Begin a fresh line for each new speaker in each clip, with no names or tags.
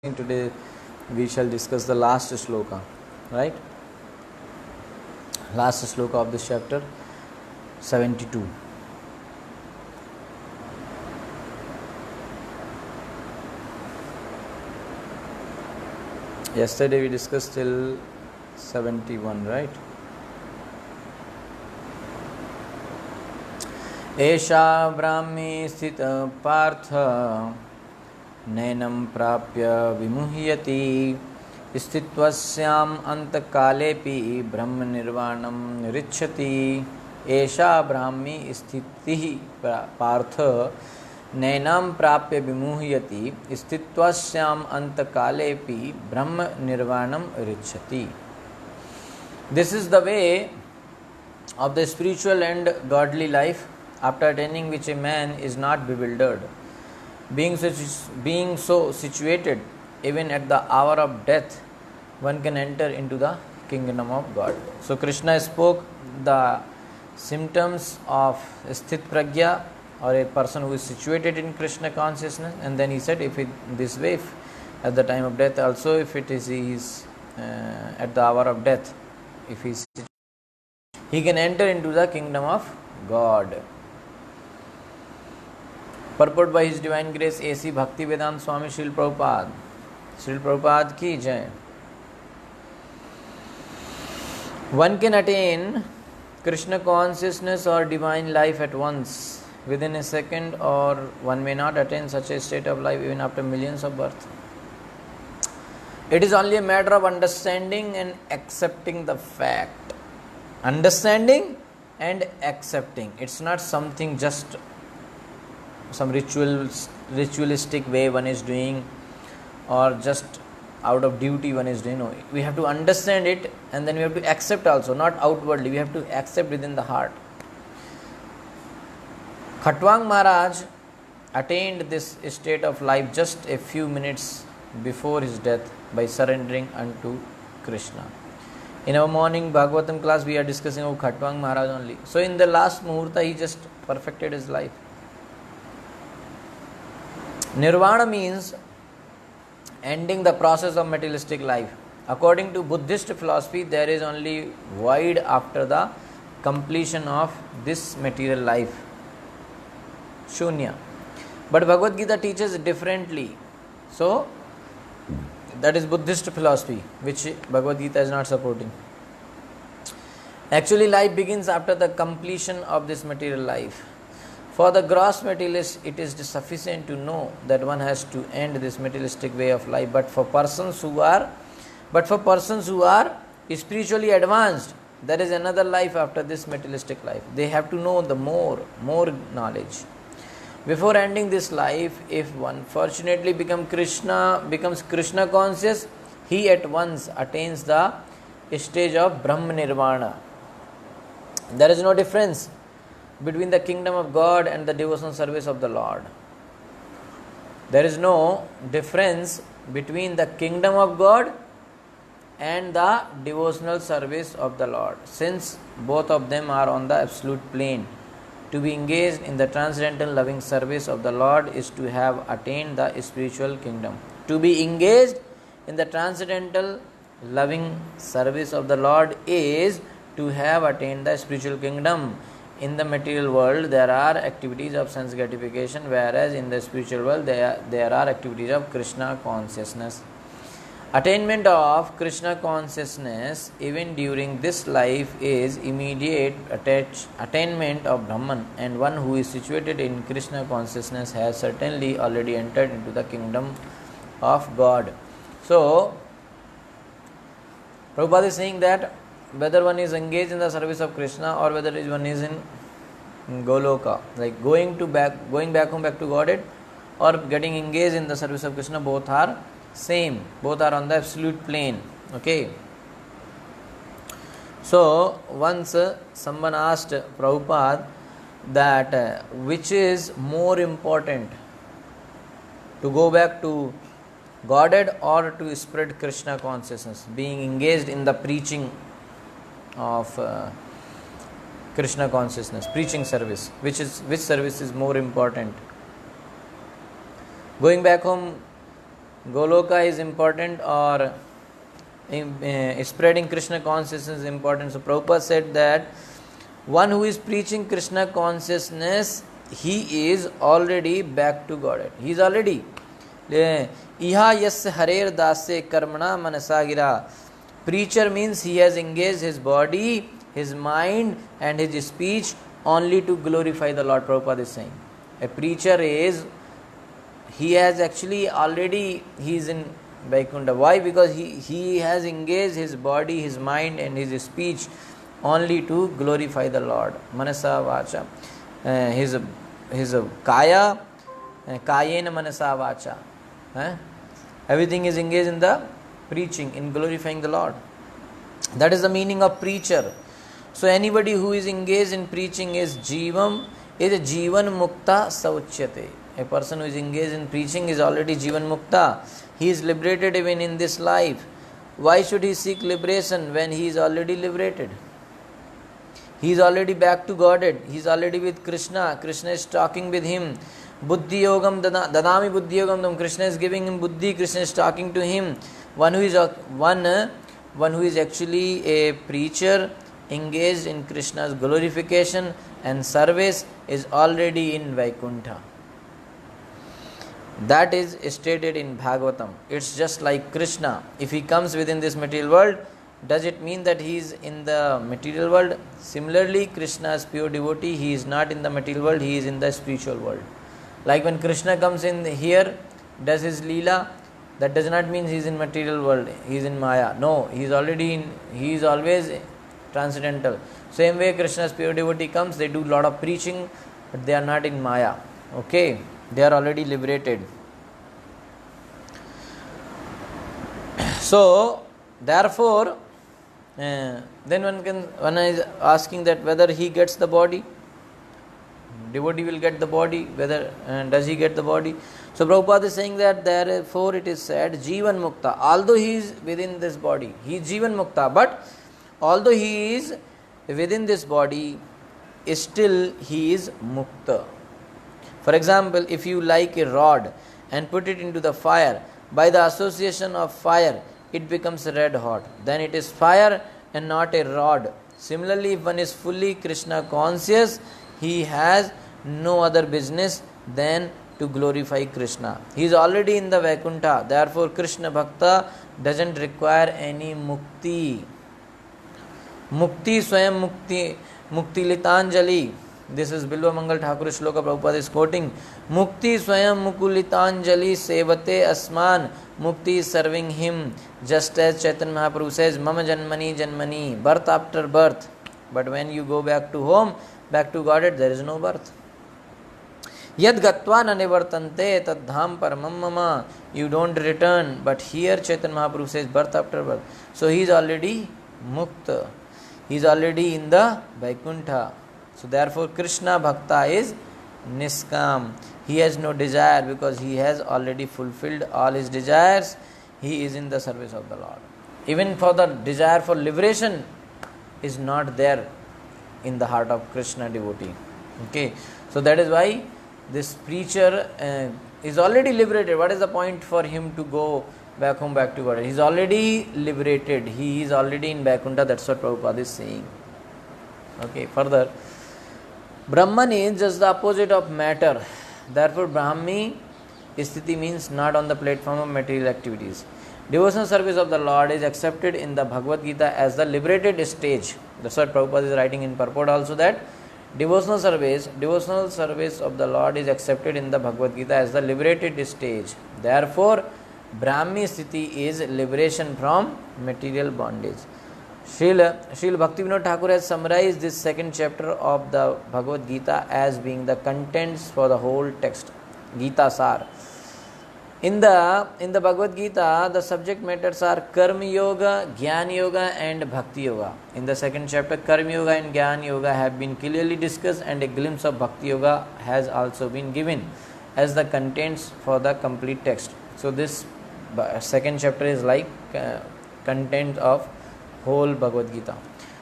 Today we shall discuss the last shloka, right? Last shloka of this chapter 72. Yesterday we discussed till 71, right? एषा ब्राह्मी स्थित पार्थ नैनं प्राप्य विमुह्यति स्थित्वस्याम् अंतकालेपि ब्रह्मनिर्वाणं रिच्छति। एषा ब्राह्मी स्थितिः पार्थ नैनं प्राप्य विमुह्यति स्थित्वस्याम् अंतकालेपि ब्रह्मनिर्वाणं रिच्छति। This is the way of the spiritual and godly life, after attaining which a man is not bewildered. Being so situated, even at the hour of death, one can enter into the kingdom of God. So Krishna spoke the symptoms of sthit pragya, or a person who is situated in Krishna consciousness, and then he said, if this way, at the time of death also, if it is he is at the hour of death, if he can enter into the kingdom of God. Purport by His Divine Grace A.C. Bhaktivedanta Swami Srila Prabhupada. Srila Prabhupada ki jai. One can attain Krishna consciousness or divine life at once, within a second, or one may not attain such a state of life even after millions of births. It is only a matter of understanding and accepting the fact. Understanding and accepting. It's not something just some ritualistic way one is doing, or just out of duty one is doing. No, we have to understand it, and then we have to accept also, not outwardly, we have to accept within the heart. Khatwang Maharaj attained this state of life just a few minutes before his death by surrendering unto Krishna. In our morning Bhagavatam class we are discussing about Khatwang Maharaj only. So in the last Muhurta he just perfected his life. Nirvana means ending the process of materialistic life. According to Buddhist philosophy, there is only void after the completion of this material life. Shunya. But Bhagavad Gita teaches differently. So, that is Buddhist philosophy, which Bhagavad Gita is not supporting. Actually, life begins after the completion of this material life. For the gross materialist, it is sufficient to know that one has to end this materialistic way of life. But for persons who are spiritually advanced, there is another life after this materialistic life. They have to know the more knowledge. Before ending this life, if one fortunately becomes Krishna conscious, he at once attains the stage of Brahma Nirvana. There is no difference between the kingdom of God and the devotional service of the Lord. There is no difference between the kingdom of God and the devotional service of the Lord, since both of them are on the absolute plane. To be engaged in the transcendental loving service of the Lord is to have attained the spiritual kingdom. To be engaged in the transcendental loving service of the Lord is to have attained the spiritual kingdom. In the material world, there are activities of sense gratification, whereas in the spiritual world, there are activities of Krishna consciousness. Attainment of Krishna consciousness, even during this life, is immediate attainment of Brahman, and one who is situated in Krishna consciousness has certainly already entered into the kingdom of God. So, Prabhupada is saying that whether one is engaged in the service of Krishna or whether one is in Goloka, like going back home, back to Godhead, or getting engaged in the service of Krishna, both are same. Both are on the absolute plane. Okay. So once someone asked Prabhupada that which is more important, to go back to Godhead or to spread Krishna consciousness, being engaged in the preaching of Krishna consciousness, preaching service, which service is more important? Going back home Goloka is important, or spreading Krishna consciousness is important. So Prabhupada said that one who is preaching Krishna consciousness, he is already back to Godhead. He is already. Iha yasya harer dasya karmana manasagira. Preacher means he has engaged his body, his mind and his speech only to glorify the Lord. Prabhupada is saying. A preacher is, he has actually already, he is in Vaikuntha. Why? Because he has engaged his body, his mind and his speech only to glorify the Lord. Manasa vacha. His kaya, kayena manasa vacha. Everything is engaged in the preaching, in glorifying the Lord. That is the meaning of preacher. So anybody who is engaged in preaching is a jivan mukta sauchyate. A person who is engaged in preaching is already jivan mukta. He is liberated even in this life. Why should he seek liberation when he is already liberated? He is already back to Godhead. He is already with Krishna. Krishna is talking with him. Buddhi yogam dadami buddhi yogam. Krishna is giving him buddhi. Krishna is talking to him. One who is actually a preacher engaged in Krishna's glorification and service is already in Vaikuntha. That is stated in Bhagavatam. It's just like Krishna. If he comes within this material world, does it mean that he is in the material world? Similarly, Krishna is pure devotee. He is not in the material world. He is in the spiritual world. Like when Krishna comes in here, does his Leela, that does not mean he is in material world. He is in Maya. No, he is always transcendental. Same way Krishna's pure devotee comes, they do lot of preaching, but they are not in Maya. Okay, they are already liberated. So therefore, then one is asking that whether he gets the body, devotee will get the body, whether does he get the body? So Prabhupada is saying that therefore it is said Jivan Mukta. Although he is within this body, he is Jivan Mukta, but although he is within this body, still he is Mukta. For example, if you like a rod and put it into the fire, by the association of fire, it becomes red hot. Then it is fire and not a rod. Similarly, if one is fully Krishna conscious, he has no other business than to glorify Krishna. He is already in the Vaikuntha. Therefore, Krishna Bhakta doesn't require any mukti. Mukti swayam mukti litanjali. This is Bilva Mangal Thakur Shloka Prabhupada is quoting. Mukti swayam mukulitanjali sevate asman. Mukti is serving him, just as Chaitanya Mahaprabhu says, Mama Janmani Janmani, birth after birth. But when you go back to home, back to Godhead, there is no birth. Yad gatva na nivartante tad dham paramam mama. You don't return. But here Chaitanya Mahaprabhu says birth after birth. So he is already mukta. He is already in the Vaikuntha. So therefore Krishna Bhakta is niskam. He has no desire because he has already fulfilled all his desires. He is in the service of the Lord. Even for the desire for liberation is not there in the heart of Krishna devotee. Okay. So that is why this preacher is already liberated. What is the point for him to go back home, back to God? He is already liberated. He is already in Vaikuntha. That's what Prabhupada is saying. Okay. Further, Brahman is just the opposite of matter. Therefore, Brahmi Sthiti means not on the platform of material activities. Devotional service of the Lord is accepted in the Bhagavad Gita as the liberated stage. That's what Prabhupada is writing in purport also, that devotional service of the Lord is accepted in the Bhagavad Gita as the liberated stage. Therefore, Brahmi Sthiti is liberation from material bondage. Srila Bhaktivinoda Thakur has summarized this second chapter of the Bhagavad Gita as being the contents for the whole text, Gita Sar. In the Bhagavad Gita, the subject matters are Karma Yoga, Jnana Yoga and Bhakti Yoga. In the second chapter, Karma Yoga and Jnana Yoga have been clearly discussed, and a glimpse of Bhakti Yoga has also been given as the contents for the complete text. So this second chapter is like content of whole Bhagavad Gita.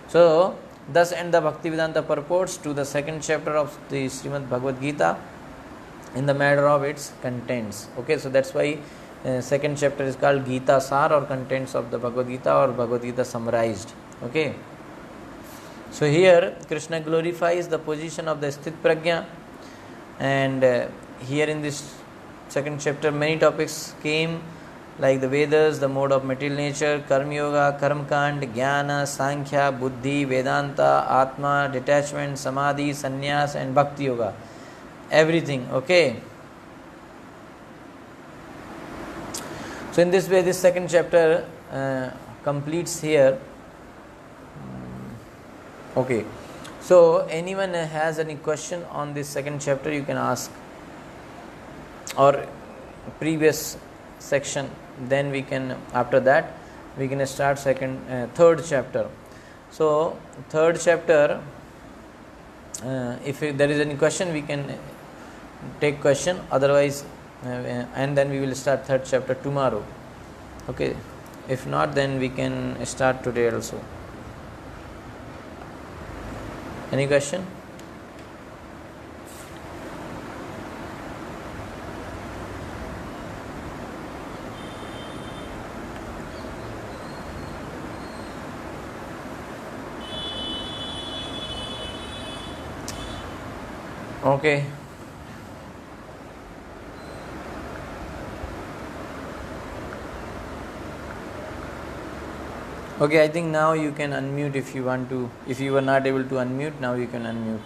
So thus end the Bhaktivedanta purports to the second chapter of the Srimad Bhagavad Gita in the matter of its contents. Okay, so that's why second chapter is called Gita Sar, or contents of the Bhagavad Gita, or Bhagavad Gita summarized. Okay. So here Krishna glorifies the position of the Sthit Prajna, and here in this second chapter many topics came, like the Vedas, the mode of material nature, Karma Yoga, Karma Kand, Jnana, Sankhya, Buddhi, Vedanta, Atma, detachment, Samadhi, Sannyas, and Bhakti Yoga. Everything. Okay. So in this way this second chapter completes here. Okay. So anyone has any question on this second chapter, you can ask, or previous section, then we can, after that we can start third chapter. So third chapter, if there is any question we can take question, otherwise and then we will start third chapter tomorrow. Okay, if not then we can start today also. Any question? Okay. Okay, I think now you can unmute if you want to. If you were not able to unmute, now you can unmute.